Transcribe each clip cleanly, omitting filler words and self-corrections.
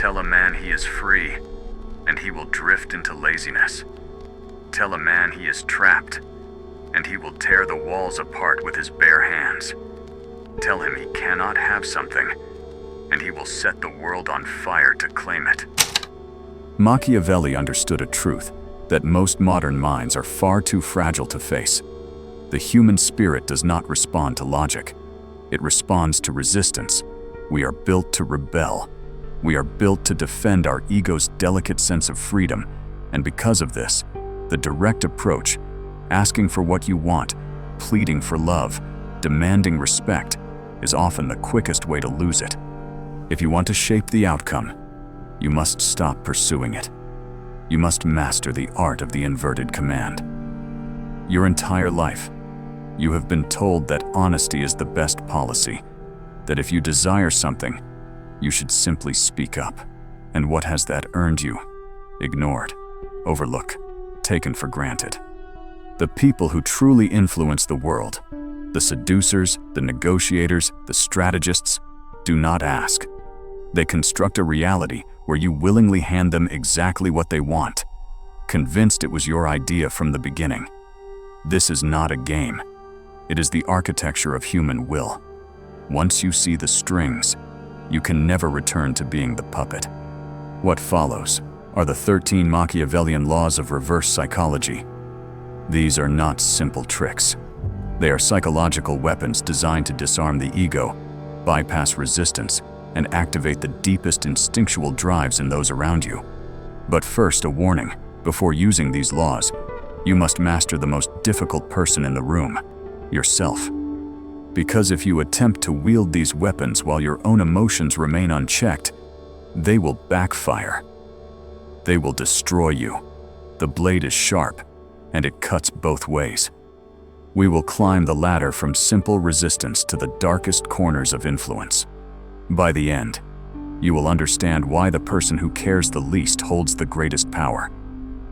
Tell a man he is free, and he will drift into laziness. Tell a man he is trapped, and he will tear the walls apart with his bare hands. Tell him he cannot have something, and he will set the world on fire to claim it. Machiavelli understood a truth that most modern minds are far too fragile to face. The human spirit does not respond to logic. It responds to resistance. We are built to rebel. We are built to defend our ego's delicate sense of freedom, and because of this, the direct approach, asking for what you want, pleading for love, demanding respect, is often the quickest way to lose it. If you want to shape the outcome, you must stop pursuing it. You must master the art of the inverted command. Your entire life, you have been told that honesty is the best policy, that if you desire something, you should simply speak up. And what has that earned you? Ignored, overlooked, taken for granted. The people who truly influence the world, the seducers, the negotiators, the strategists, do not ask. They construct a reality where you willingly hand them exactly what they want, convinced it was your idea from the beginning. This is not a game. It is the architecture of human will. Once you see the strings, you can never return to being the puppet. What follows are the 13 Machiavellian laws of reverse psychology. These are not simple tricks. They are psychological weapons designed to disarm the ego, bypass resistance, and activate the deepest instinctual drives in those around you. But first, a warning: before using these laws, you must master the most difficult person in the room, yourself. Because if you attempt to wield these weapons while your own emotions remain unchecked, they will backfire. They will destroy you. The blade is sharp, and it cuts both ways. We will climb the ladder from simple resistance to the darkest corners of influence. By the end, you will understand why the person who cares the least holds the greatest power,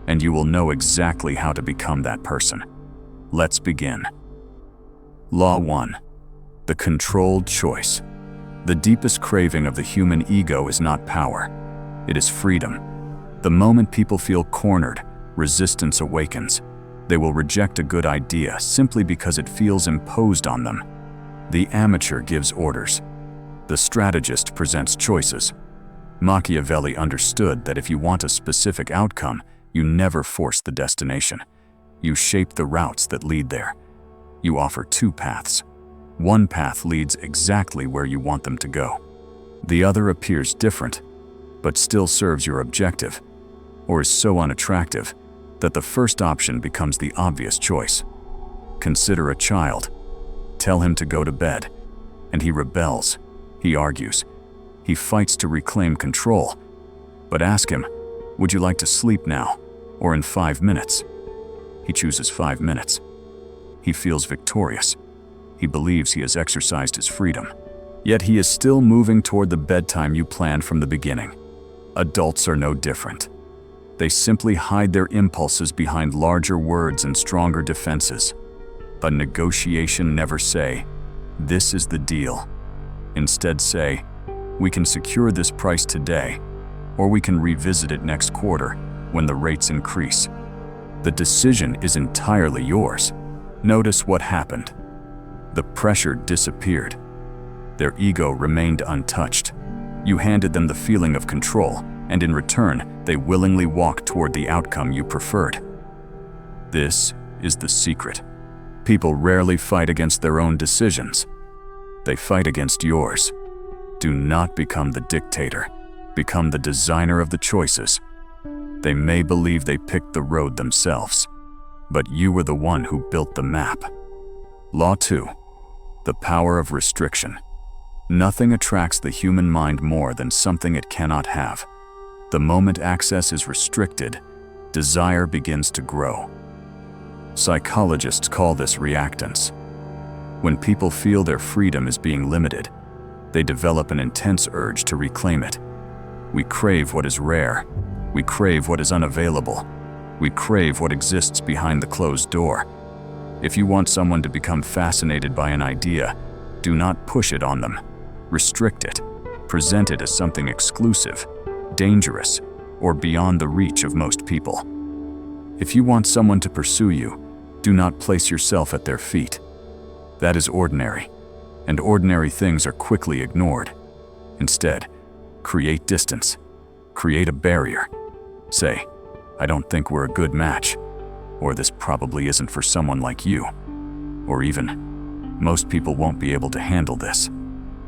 and you will know exactly how to become that person. Let's begin. Law 1. The controlled choice. The deepest craving of the human ego is not power. It is freedom. The moment people feel cornered, resistance awakens. They will reject a good idea simply because it feels imposed on them. The amateur gives orders. The strategist presents choices. Machiavelli understood that if you want a specific outcome, you never force the destination. You shape the routes that lead there. You offer two paths. One path leads exactly where you want them to go. The other appears different, but still serves your objective, or is so unattractive that the first option becomes the obvious choice. Consider a child. Tell him to go to bed, and he rebels. He argues. He fights to reclaim control. But ask him, would you like to sleep now, or in 5 minutes? He chooses 5 minutes. He feels victorious. He believes he has exercised his freedom. Yet he is still moving toward the bedtime you planned from the beginning. Adults are no different. They simply hide their impulses behind larger words and stronger defenses. A negotiation never say, "This is the deal." Instead say, "We can secure this price today, or we can revisit it next quarter when the rates increase." The decision is entirely yours. Notice what happened. The pressure disappeared. Their ego remained untouched. You handed them the feeling of control, and in return, they willingly walked toward the outcome you preferred. This is the secret. People rarely fight against their own decisions. They fight against yours. Do not become the dictator. Become the designer of the choices. They may believe they picked the road themselves, but you were the one who built the map. Law 2. The power of restriction. Nothing attracts the human mind more than something it cannot have. The moment access is restricted, desire begins to grow. Psychologists call this reactance. When people feel their freedom is being limited, they develop an intense urge to reclaim it. We crave what is rare. We crave what is unavailable. We crave what exists behind the closed door. If you want someone to become fascinated by an idea, do not push it on them. Restrict it. Present it as something exclusive. dangerous, or beyond the reach of most people. If you want someone to pursue you, do not place yourself at their feet. That is ordinary, and ordinary things are quickly ignored. Instead, create distance. Create a barrier. Say, "I don't think we're a good match," or "This probably isn't for someone like you," or even, "Most people won't be able to handle this."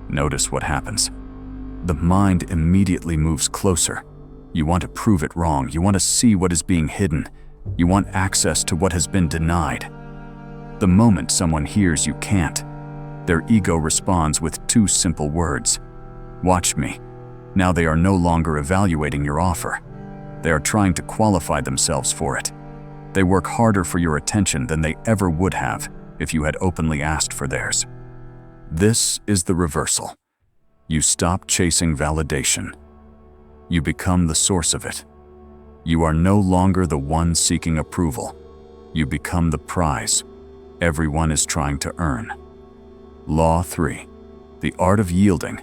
Notice what happens. The mind immediately moves closer. You want to prove it wrong. You want to see what is being hidden. You want access to what has been denied. The moment someone hears you can't, their ego responds with two simple words: "Watch me." Now they are no longer evaluating your offer. They are trying to qualify themselves for it. They work harder for your attention than they ever would have if you had openly asked for theirs. This is the reversal. You stop chasing validation. You become the source of it. You are no longer the one seeking approval. You become the prize everyone is trying to earn. Law 3. The art of yielding.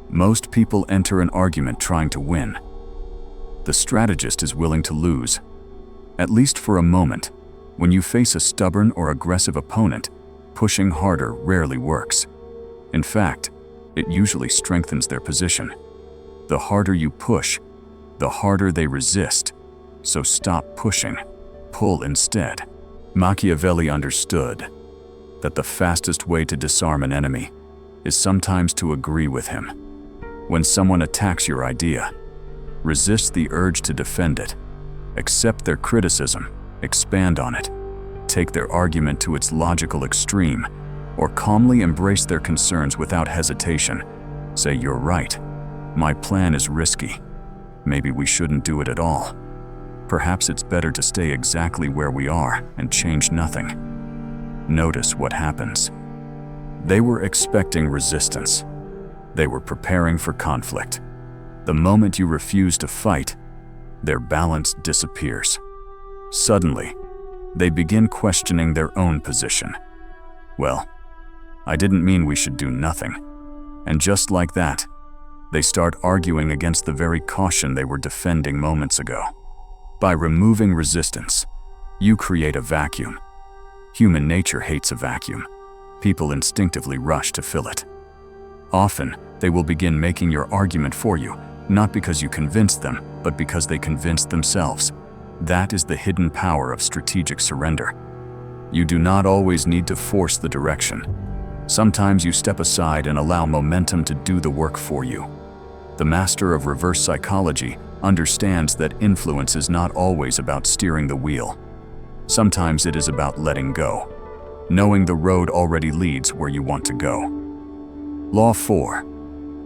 Most people enter an argument trying to win. The strategist is willing to lose, at least for a moment. When you face a stubborn or aggressive opponent, pushing harder rarely works. In fact, it usually strengthens their position. The harder you push, the harder they resist. So stop pushing. Pull instead. Machiavelli understood that the fastest way to disarm an enemy is sometimes to agree with him. When someone attacks your idea, resist the urge to defend it. Accept their criticism, expand on it, take their argument to its logical extreme, or calmly embrace their concerns without hesitation. Say, "You're right. My plan is risky. Maybe we shouldn't do it at all. Perhaps it's better to stay exactly where we are and change nothing." Notice what happens. They were expecting resistance. They were preparing for conflict. The moment you refuse to fight, their balance disappears. Suddenly, they begin questioning their own position. "Well, I didn't mean we should do nothing." And just like that, they start arguing against the very caution they were defending moments ago. By removing resistance, you create a vacuum. Human nature hates a vacuum. People instinctively rush to fill it. Often, they will begin making your argument for you, not because you convinced them, but because they convinced themselves. That is the hidden power of strategic surrender. You do not always need to force the direction. Sometimes you step aside and allow momentum to do the work for you. The master of reverse psychology understands that influence is not always about steering the wheel. Sometimes it is about letting go, knowing the road already leads where you want to go. Law 4.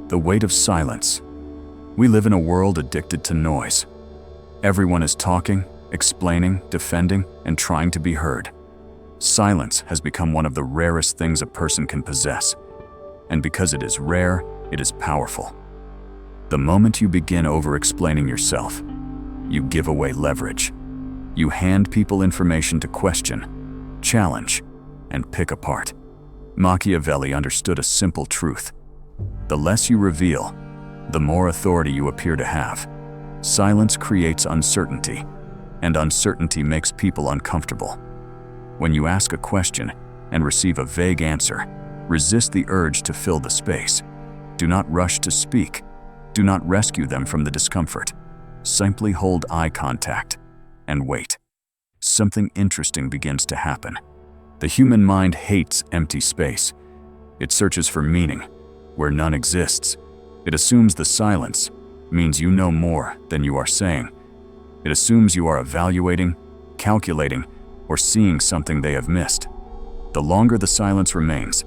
The weight of silence. We live in a world addicted to noise. Everyone is talking, explaining, defending, and trying to be heard. Silence has become one of the rarest things a person can possess. And because it is rare, it is powerful. The moment you begin over-explaining yourself, you give away leverage. You hand people information to question, challenge, and pick apart. Machiavelli understood a simple truth. The less you reveal, the more authority you appear to have. Silence creates uncertainty, and uncertainty makes people uncomfortable. When you ask a question and receive a vague answer, resist the urge to fill the space. Do not rush to speak. Do not rescue them from the discomfort. Simply hold eye contact and wait. Something interesting begins to happen. The human mind hates empty space. It searches for meaning where none exists. It assumes the silence means you know more than you are saying. It assumes you are evaluating, calculating, or seeing something they have missed. The longer the silence remains,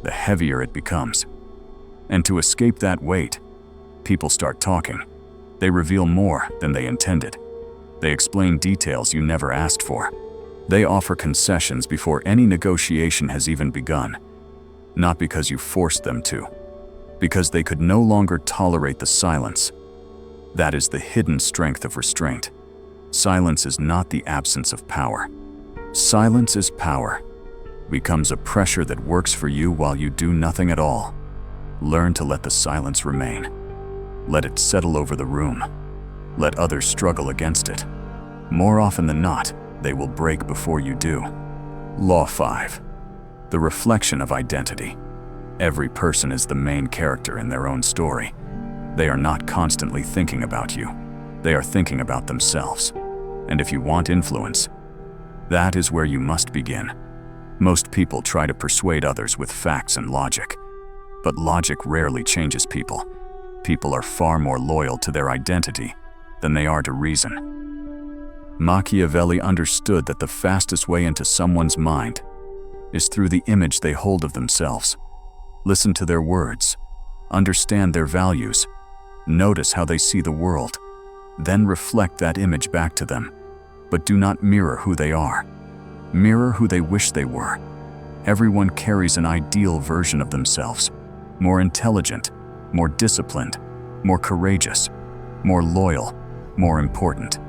the heavier it becomes. And to escape that weight, people start talking. They reveal more than they intended. They explain details you never asked for. They offer concessions before any negotiation has even begun. Not because you forced them to, because they could no longer tolerate the silence. That is the hidden strength of restraint. Silence is not the absence of power. Silence is power. Becomes a pressure that works for you while you do nothing at all. Learn to let the silence remain. Let it settle over the room. Let others struggle against it. More often than not, they will break before you do. Law 5. The reflection of identity. Every person is the main character in their own story. They are not constantly thinking about you. They are thinking about themselves. And if you want influence, that is where you must begin. Most people try to persuade others with facts and logic. But logic rarely changes people. People are far more loyal to their identity than they are to reason. Machiavelli understood that the fastest way into someone's mind is through the image they hold of themselves. Listen to their words, understand their values, notice how they see the world, then reflect that image back to them. But do not mirror who they are. Mirror who they wish they were. Everyone carries an ideal version of themselves, more intelligent, more disciplined, more courageous, more loyal, more important.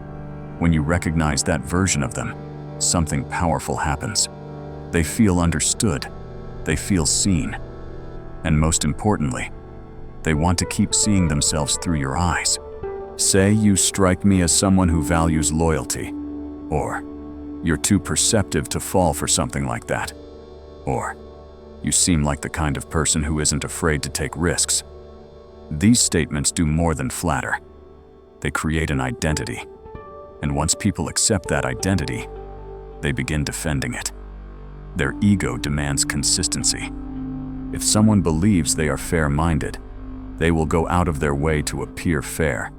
When you recognize that version of them, something powerful happens. They feel understood, they feel seen, and most importantly, they want to keep seeing themselves through your eyes. Say, "You strike me as someone who values loyalty," or "You're too perceptive to fall for something like that," or "You seem like the kind of person who isn't afraid to take risks." These statements do more than flatter. They create an identity. And once people accept that identity, they begin defending it. Their ego demands consistency. If someone believes they are fair-minded, they will go out of their way to appear fair.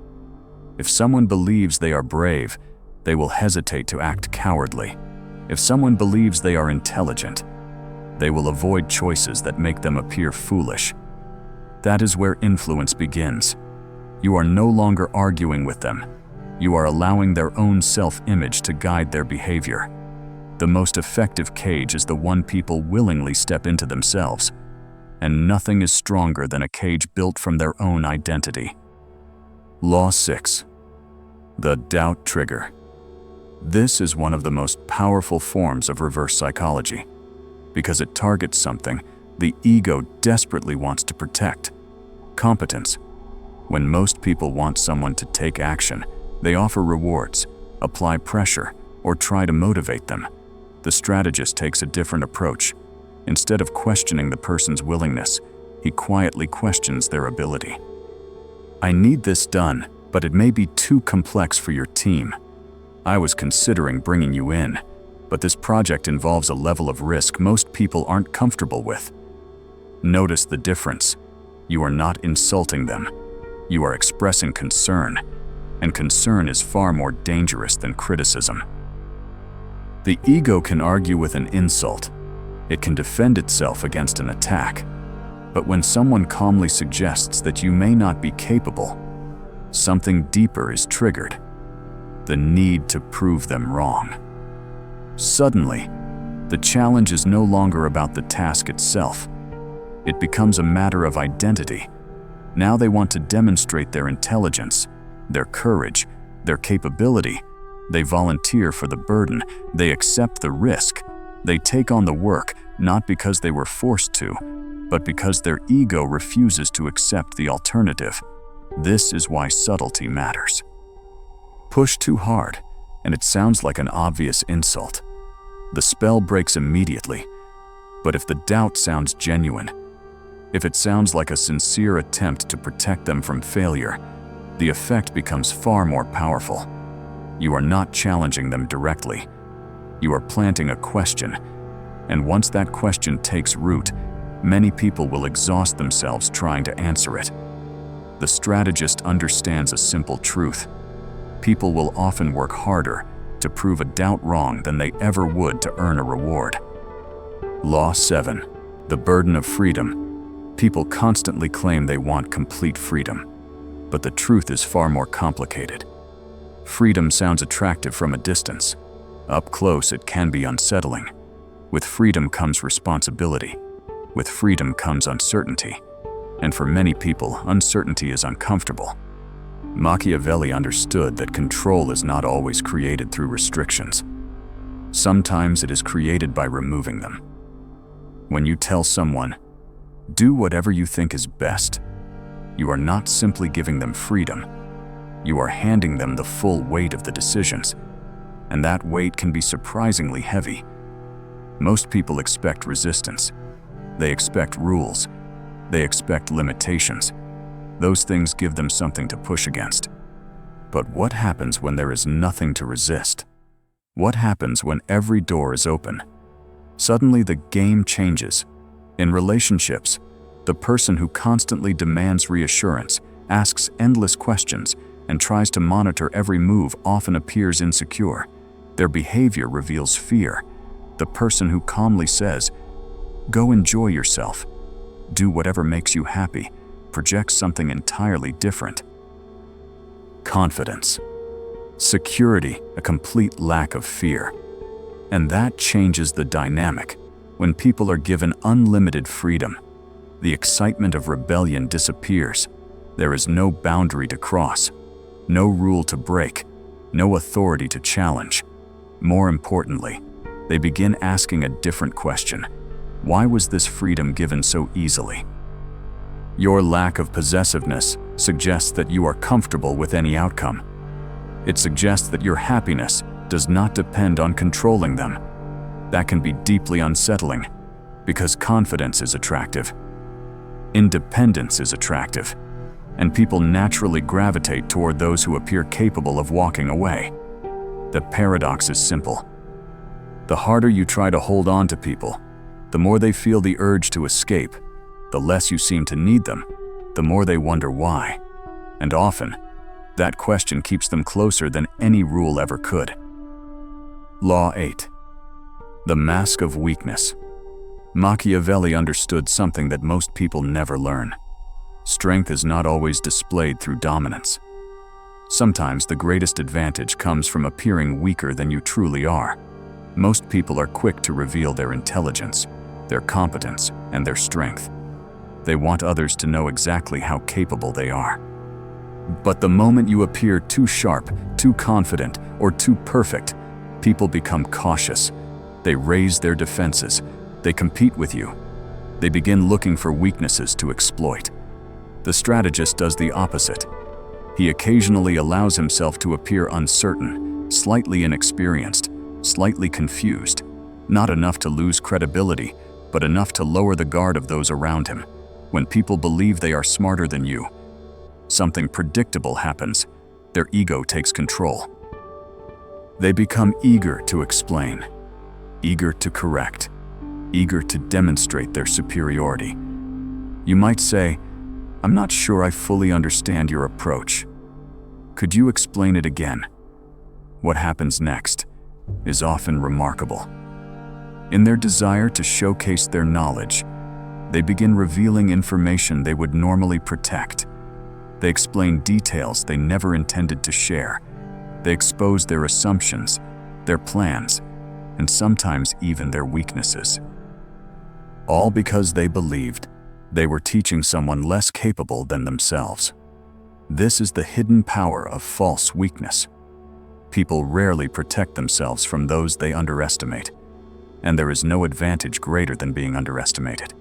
If someone believes they are brave, they will hesitate to act cowardly. If someone believes they are intelligent, they will avoid choices that make them appear foolish. That is where influence begins. You are no longer arguing with them. You are allowing their own self-image to guide their behavior. The most effective cage is the one people willingly step into themselves, and nothing is stronger than a cage built from their own identity. Law 6. The doubt trigger. This is one of the most powerful forms of reverse psychology. Because it targets something the ego desperately wants to protect: competence. When most people want someone to take action, they offer rewards, apply pressure, or try to motivate them. The strategist takes a different approach. Instead of questioning the person's willingness, he quietly questions their ability. "I need this done, but it may be too complex for your team. I was considering bringing you in, but this project involves a level of risk most people aren't comfortable with." Notice the difference. You are not insulting them. You are expressing concern, and concern is far more dangerous than criticism. The ego can argue with an insult. It can defend itself against an attack. But when someone calmly suggests that you may not be capable, something deeper is triggered: the need to prove them wrong. Suddenly, the challenge is no longer about the task itself. It becomes a matter of identity. Now they want to demonstrate their intelligence, their courage, their capability. They volunteer for the burden. They accept the risk. They take on the work, not because they were forced to, but because their ego refuses to accept the alternative. This is why subtlety matters. Push too hard, and it sounds like an obvious insult. The spell breaks immediately. But if the doubt sounds genuine, if it sounds like a sincere attempt to protect them from failure, the effect becomes far more powerful. You are not challenging them directly. You are planting a question, and once that question takes root, many people will exhaust themselves trying to answer it. The strategist understands a simple truth: people will often work harder to prove a doubt wrong than they ever would to earn a reward. Law 7. The burden of freedom. People constantly claim they want complete freedom, but the truth is far more complicated. Freedom sounds attractive from a distance. Up close, it can be unsettling. With freedom comes responsibility. With freedom comes uncertainty. And for many people, uncertainty is uncomfortable. Machiavelli understood that control is not always created through restrictions. Sometimes it is created by removing them. When you tell someone, "Do whatever you think is best," You are not simply giving them freedom. You are handing them the full weight of the decisions. And that weight can be surprisingly heavy. Most people expect resistance. They expect rules. They expect limitations. Those things give them something to push against. But what happens when there is nothing to resist? What happens when every door is open? Suddenly the game changes. In relationships, the person who constantly demands reassurance, asks endless questions, and tries to monitor every move often appears insecure. Their behavior reveals fear. The person who calmly says, "Go enjoy yourself. Do whatever makes you happy," projects something entirely different. Confidence. Security, a complete lack of fear. And that changes the dynamic. When people are given unlimited freedom, the excitement of rebellion disappears. There is no boundary to cross, no rule to break, no authority to challenge. More importantly, they begin asking a different question. Why was this freedom given so easily? Your lack of possessiveness suggests that you are comfortable with any outcome. It suggests that your happiness does not depend on controlling them. That can be deeply unsettling, because confidence is attractive. Independence is attractive, and people naturally gravitate toward those who appear capable of walking away. The paradox is simple. The harder you try to hold on to people, the more they feel the urge to escape. The less you seem to need them, the more they wonder why. And often, that question keeps them closer than any rule ever could. Law 8. The mask of weakness. Machiavelli understood something that most people never learn. Strength is not always displayed through dominance. Sometimes the greatest advantage comes from appearing weaker than you truly are. Most people are quick to reveal their intelligence, their competence, and their strength. They want others to know exactly how capable they are. But the moment you appear too sharp, too confident, or too perfect, people become cautious. They raise their defenses. They compete with you. They begin looking for weaknesses to exploit. The strategist does the opposite. He occasionally allows himself to appear uncertain, slightly inexperienced, slightly confused, not enough to lose credibility, but enough to lower the guard of those around him. When people believe they are smarter than you, something predictable happens. Their ego takes control. They become eager to explain, eager to correct, eager to demonstrate their superiority. You might say, "I'm not sure I fully understand your approach. Could you explain it again?" What happens next is often remarkable. In their desire to showcase their knowledge, they begin revealing information they would normally protect. They explain details they never intended to share. They expose their assumptions, their plans, and sometimes even their weaknesses. All because they believed they were teaching someone less capable than themselves. This is the hidden power of false weakness. People rarely protect themselves from those they underestimate, and there is no advantage greater than being underestimated.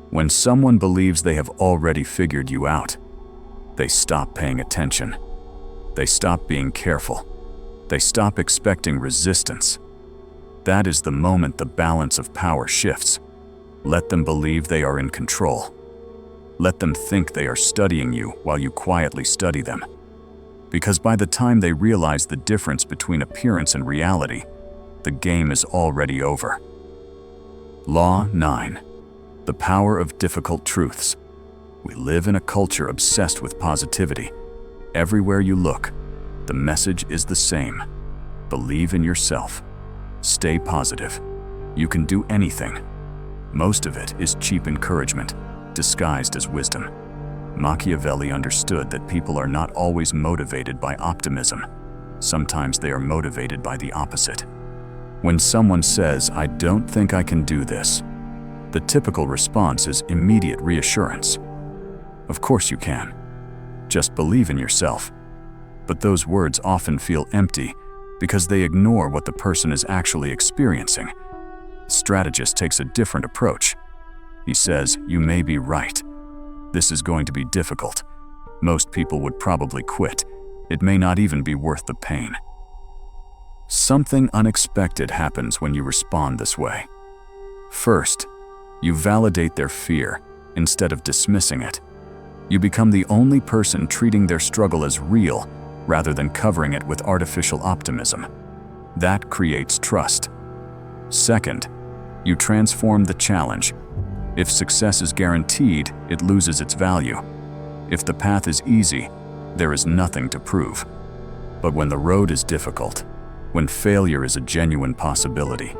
When someone believes they have already figured you out, they stop paying attention. They stop being careful. They stop expecting resistance. That is the moment the balance of power shifts. Let them believe they are in control. Let them think they are studying you while you quietly study them. Because by the time they realize the difference between appearance and reality, the game is already over. Law 9. The power of difficult truths. We live in a culture obsessed with positivity. Everywhere you look, the message is the same. Believe in yourself. Stay positive. You can do anything. Most of it is cheap encouragement, disguised as wisdom. Machiavelli understood that people are not always motivated by optimism. Sometimes they are motivated by the opposite. When someone says, "I don't think I can do this," the typical response is immediate reassurance. Of course you can. Just believe in yourself. But those words often feel empty because they ignore what the person is actually experiencing. The strategist takes a different approach. He says, "You may be right, This is going to be difficult. Most people would probably quit. It may not even be worth the pain. Something unexpected happens when you respond this way. First, you validate their fear instead of dismissing it. You become the only person treating their struggle as real rather than covering it with artificial optimism. That creates trust. Second, you transform the challenge. If success is guaranteed, it loses its value. If the path is easy, there is nothing to prove. But when the road is difficult, when failure is a genuine possibility,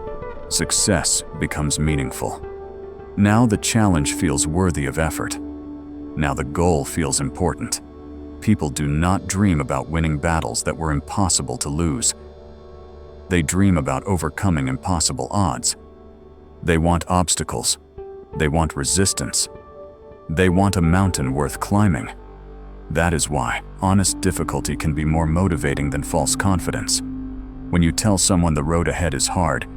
success becomes meaningful. Now the challenge feels worthy of effort. Now the goal feels important. People do not dream about winning battles that were impossible to lose. They dream about overcoming impossible odds. They want obstacles. They want resistance. They want a mountain worth climbing. That is why honest difficulty can be more motivating than false confidence. When you tell someone the road ahead is hard,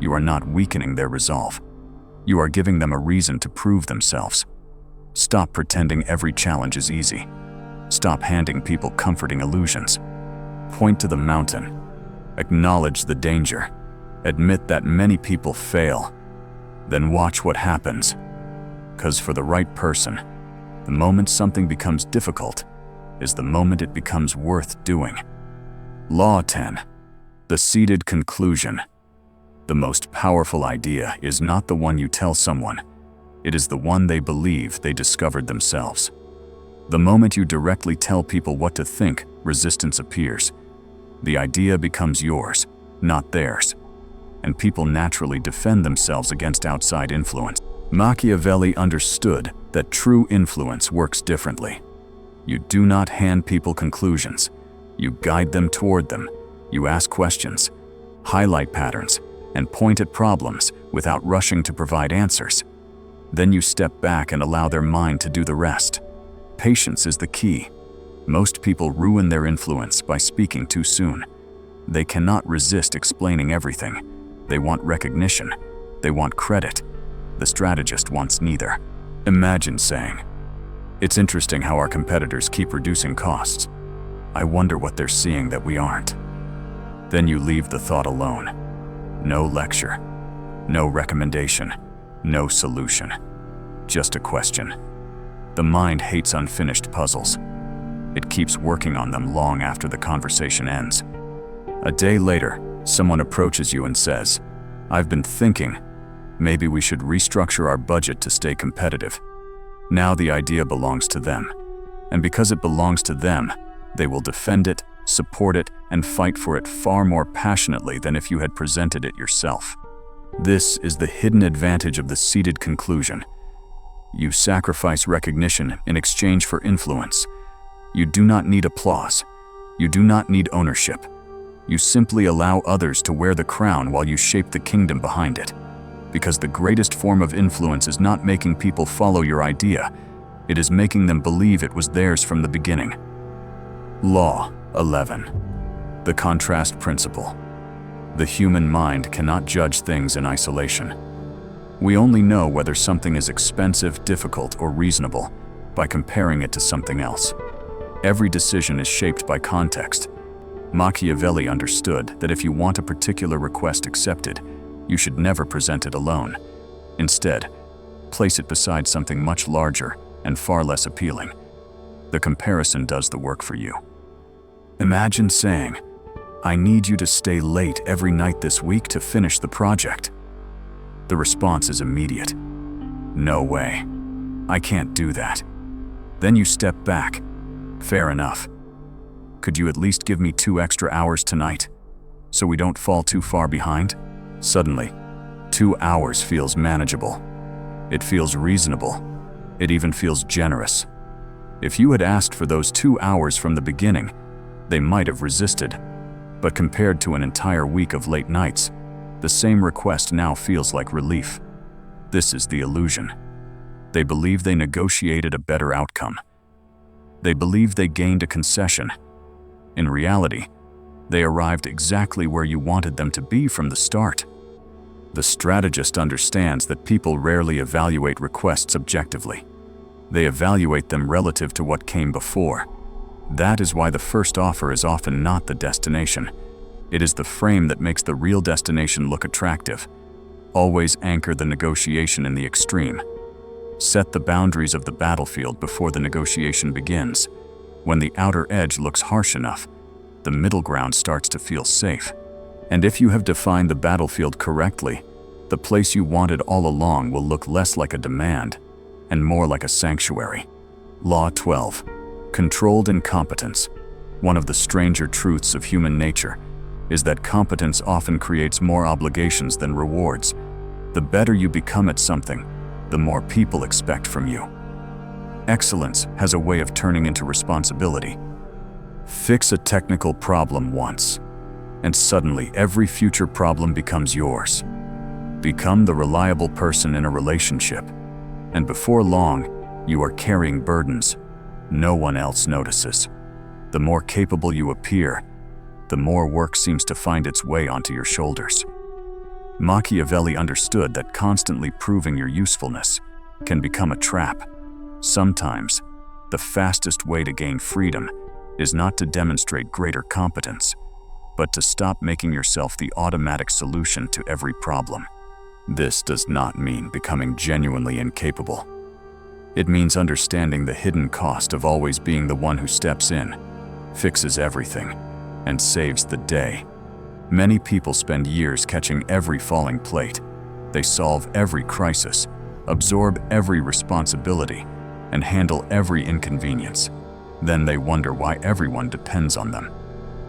you are not weakening their resolve. You are giving them a reason to prove themselves. Stop pretending every challenge is easy. Stop handing people comforting illusions. Point to the mountain. Acknowledge the danger. Admit that many people fail. Then watch what happens. 'Cause for the right person, the moment something becomes difficult is the moment it becomes worth doing. Law 10. The seated conclusion. The most powerful idea is not the one you tell someone. It is the one they believe they discovered themselves. The moment you directly tell people what to think, resistance appears. The idea becomes yours, not theirs. And people naturally defend themselves against outside influence. Machiavelli understood that true influence works differently. You do not hand people conclusions. You guide them toward them. You ask questions, highlight patterns, and point at problems without rushing to provide answers. Then you step back and allow their mind to do the rest. Patience is the key. Most people ruin their influence by speaking too soon. They cannot resist explaining everything. They want recognition. They want credit. The strategist wants neither. Imagine saying, "It's interesting how our competitors keep reducing costs. I wonder what they're seeing that we aren't." Then you leave the thought alone. No lecture, no recommendation, no solution. Just a question. The mind hates unfinished puzzles. It keeps working on them long after the conversation ends. A day later, someone approaches you and says, "I've been thinking, maybe we should restructure our budget to stay competitive." Now the idea belongs to them. And because it belongs to them, they will defend it, support it, and fight for it far more passionately than if you had presented it yourself. This is the hidden advantage of the seated conclusion. You sacrifice recognition in exchange for influence. You do not need applause. You do not need ownership. You simply allow others to wear the crown while you shape the kingdom behind it. Because the greatest form of influence is not making people follow your idea. It is making them believe it was theirs from the beginning. Law 11. The contrast principle. The human mind cannot judge things in isolation. We only know whether something is expensive, difficult, or reasonable by comparing it to something else. Every decision is shaped by context. Machiavelli understood that if you want a particular request accepted, you should never present it alone. Instead, place it beside something much larger and far less appealing. The comparison does the work for you. Imagine saying, "I need you to stay late every night this week to finish the project." The response is immediate. "No way. I can't do that." Then you step back. "Fair enough. Could you at least give me 2 extra hours tonight, so we don't fall too far behind?" Suddenly, 2 hours feels manageable. It feels reasonable. It even feels generous. If you had asked for those 2 hours from the beginning, they might have resisted. But compared to an entire week of late nights, the same request now feels like relief. This is the illusion. They believe they negotiated a better outcome. They believe they gained a concession. In reality, they arrived exactly where you wanted them to be from the start. The strategist understands that people rarely evaluate requests objectively. They evaluate them relative to what came before. That is why the first offer is often not the destination. It is the frame that makes the real destination look attractive. Always anchor the negotiation in the extreme. Set the boundaries of the battlefield before the negotiation begins. When the outer edge looks harsh enough, the middle ground starts to feel safe. And if you have defined the battlefield correctly, the place you wanted all along will look less like a demand and more like a sanctuary. Law 12. Controlled incompetence. One of the stranger truths of human nature is that competence often creates more obligations than rewards. The better you become at something, the more people expect from you. Excellence has a way of turning into responsibility. Fix a technical problem once, and suddenly every future problem becomes yours. Become the reliable person in a relationship, and before long, you are carrying burdens no one else notices. The more capable you appear, the more work seems to find its way onto your shoulders. Machiavelli understood that constantly proving your usefulness can become a trap. Sometimes, the fastest way to gain freedom is not to demonstrate greater competence, but to stop making yourself the automatic solution to every problem. This does not mean becoming genuinely incapable. It means understanding the hidden cost of always being the one who steps in, fixes everything, and saves the day. Many people spend years catching every falling plate. They solve every crisis, absorb every responsibility, and handle every inconvenience. Then they wonder why everyone depends on them.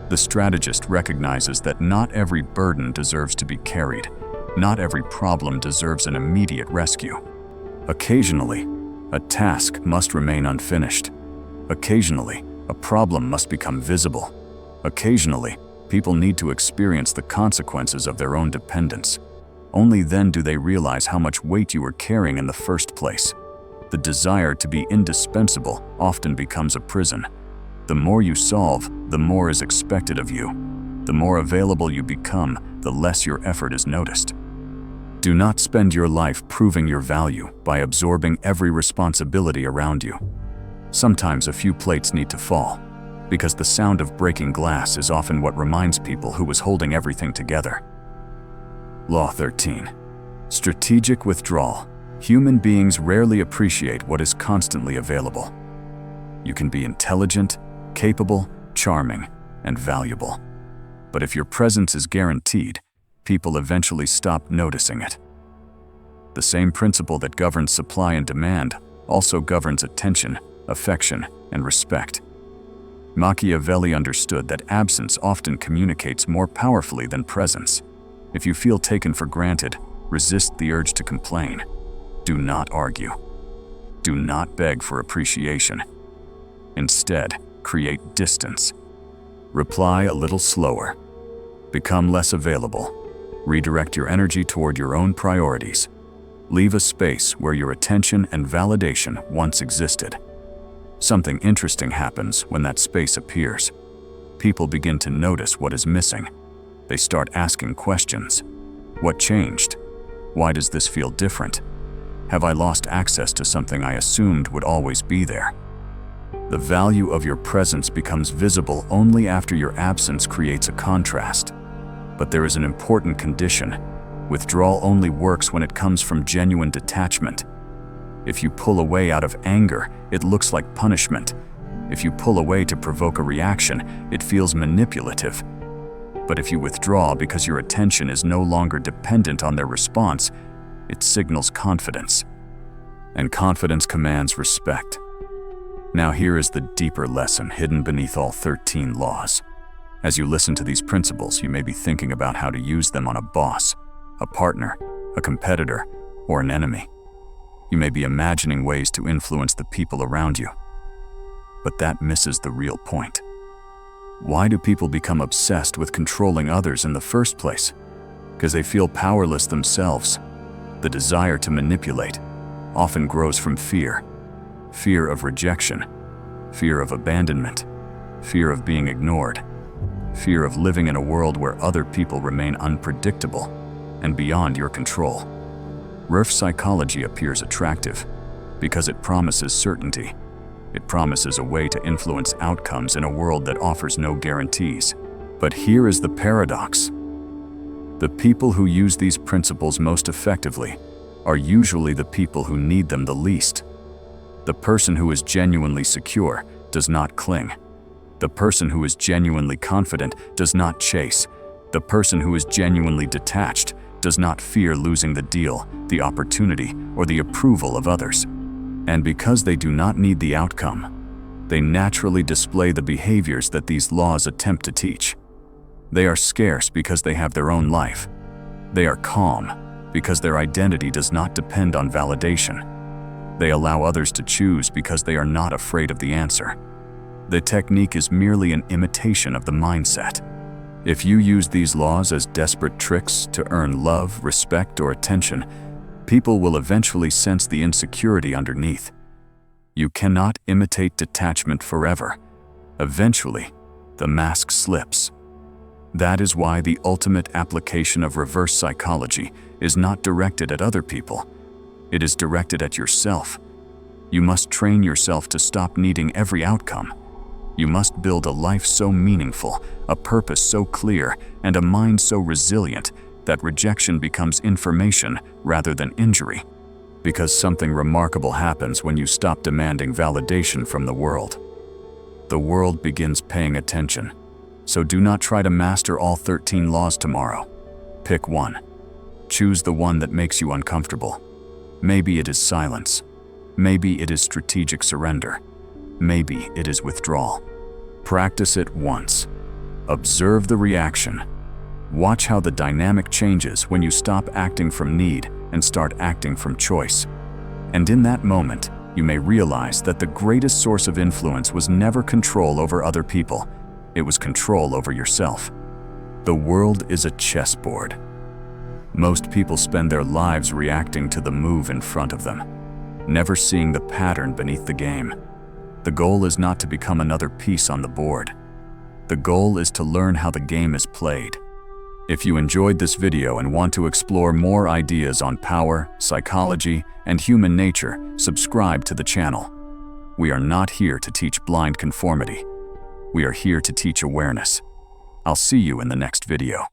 The strategist recognizes that not every burden deserves to be carried. Not every problem deserves an immediate rescue. Occasionally, a task must remain unfinished. Occasionally, a problem must become visible. Occasionally, people need to experience the consequences of their own dependence. Only then do they realize how much weight you were carrying in the first place. The desire to be indispensable often becomes a prison. The more you solve, the more is expected of you. The more available you become, the less your effort is noticed. Do not spend your life proving your value by absorbing every responsibility around you. Sometimes a few plates need to fall, because the sound of breaking glass is often what reminds people who was holding everything together. Law 13. Strategic withdrawal. Human beings rarely appreciate what is constantly available. You can be intelligent, capable, charming, and valuable. But if your presence is guaranteed, people eventually stop noticing it. The same principle that governs supply and demand also governs attention, affection, and respect. Machiavelli understood that absence often communicates more powerfully than presence. If you feel taken for granted, resist the urge to complain. Do not argue. Do not beg for appreciation. Instead, create distance. Reply a little slower. Become less available. Redirect your energy toward your own priorities. Leave a space where your attention and validation once existed. Something interesting happens when that space appears. People begin to notice what is missing. They start asking questions. What changed? Why does this feel different? Have I lost access to something I assumed would always be there? The value of your presence becomes visible only after your absence creates a contrast. But there is an important condition. Withdrawal only works when it comes from genuine detachment. If you pull away out of anger, it looks like punishment. If you pull away to provoke a reaction, it feels manipulative. But if you withdraw because your attention is no longer dependent on their response, it signals confidence. And confidence commands respect. Now here is the deeper lesson hidden beneath all 13 laws. As you listen to these principles, you may be thinking about how to use them on a boss, a partner, a competitor, or an enemy. You may be imagining ways to influence the people around you. But that misses the real point. Why do people become obsessed with controlling others in the first place? Because they feel powerless themselves. The desire to manipulate often grows from fear. Fear of rejection, fear of abandonment, fear of being ignored, fear of living in a world where other people remain unpredictable and beyond your control. Reverse psychology appears attractive. Because it promises certainty. It promises a way to influence outcomes in a world that offers no guarantees. But here is the paradox. The people who use these principles most effectively are usually the people who need them the least. The person who is genuinely secure does not cling. The person who is genuinely confident does not chase. The person who is genuinely detached does not fear losing the deal, the opportunity, or the approval of others. And because they do not need the outcome, they naturally display the behaviors that these laws attempt to teach. They are scarce because they have their own life. They are calm because their identity does not depend on validation. They allow others to choose because they are not afraid of the answer. The technique is merely an imitation of the mindset. If you use these laws as desperate tricks to earn love, respect, or attention, people will eventually sense the insecurity underneath. You cannot imitate detachment forever. Eventually, the mask slips. That is why the ultimate application of reverse psychology is not directed at other people. It is directed at yourself. You must train yourself to stop needing every outcome. You must build a life so meaningful, a purpose so clear, and a mind so resilient that rejection becomes information rather than injury. Because something remarkable happens when you stop demanding validation from the world. The world begins paying attention. So do not try to master all 13 laws tomorrow. Pick one. Choose the one that makes you uncomfortable. Maybe it is silence. Maybe it is strategic surrender. Maybe it is withdrawal. Practice it once. Observe the reaction. Watch how the dynamic changes when you stop acting from need and start acting from choice. And in that moment, you may realize that the greatest source of influence was never control over other people. It was control over yourself. The world is a chessboard. Most people spend their lives reacting to the move in front of them, never seeing the pattern beneath the game. The goal is not to become another piece on the board. The goal is to learn how the game is played. If you enjoyed this video and want to explore more ideas on power, psychology, and human nature, subscribe to the channel. We are not here to teach blind conformity. We are here to teach awareness. I'll see you in the next video.